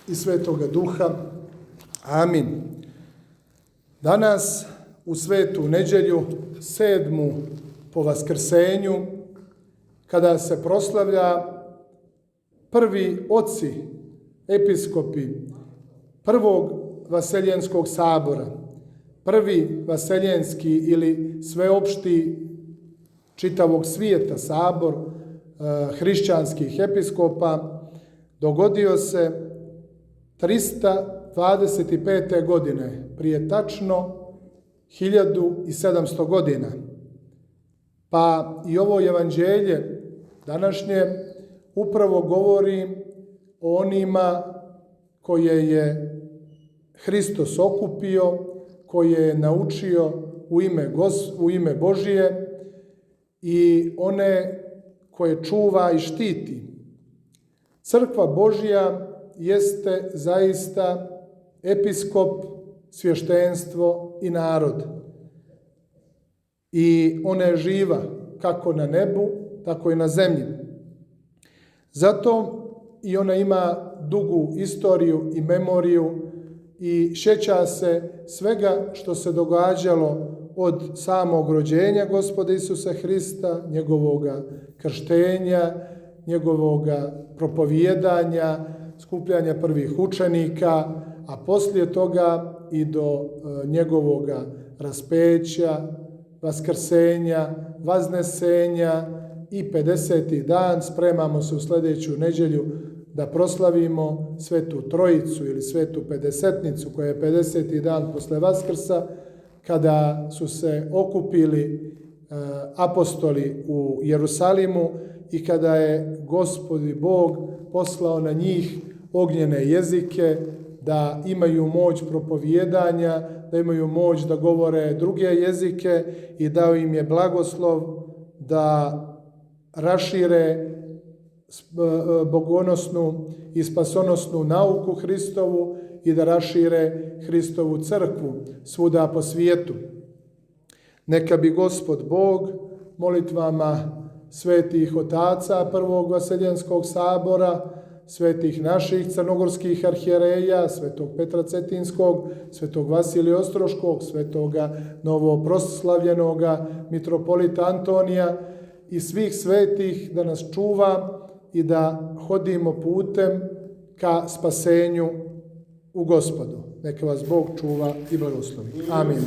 i Svetoga Duha. Amin. Danas u Svetu nedjelju, 7. po Vaskrsenju, kada se proslavlja prvi oci, episkopi prvog Vaseljenskog sabora, prvi Vaseljenski ili sveopšti čitavog svijeta sabor hrišćanskih episkopa, dogodio se 325. godine, prije tačno 1700 godina. Pa i ovo evanđelje današnje upravo govori o onima koje je Hristos okupio, koje je naučio u ime Božije i one koje čuva i štiti. Crkva Božja jeste zaista episkop, svještenstvo i narod. I ona je živa kako na nebu, tako i na zemlji. Zato i ona ima dugu istoriju i memoriju i sjeća se svega što se događalo od samog rođenja Gospoda Isusa Hrista, njegovoga krštenja, njegovoga propovijedanja, skupljanja prvih učenika, a poslije toga i do njegovoga raspeća, vaskrsenja, vaznesenja i 50. dan. Spremamo se u sljedeću nedjelju da proslavimo Svetu Trojicu ili Svetu Pedesetnicu, koja je 50. dan posle Vaskrsa, kada su se okupili apostoli u Jerusalimu i kada je Gospodi Bog poslao na njih ognjene jezike, da imaju moć propovijedanja, da imaju moć da govore druge jezike i dao im je blagoslov da rašire bogonosnu i spasonosnu nauku Hristovu i da rašire Hristovu crkvu svuda po svijetu. Neka bi Gospod Bog molitvama svetih otaca prvog Vaseljenskog sabora, svetih naših crnogorskih arhijereja, svetog Petra Cetinskog, svetog Vasilija Ostroškog, svetoga novoproslavljenoga mitropolita Antonija i svih svetih da nas čuva i da hodimo putem ka spasenju u Gospodu. Neka vas Bog čuva i blagoslovi. Amin.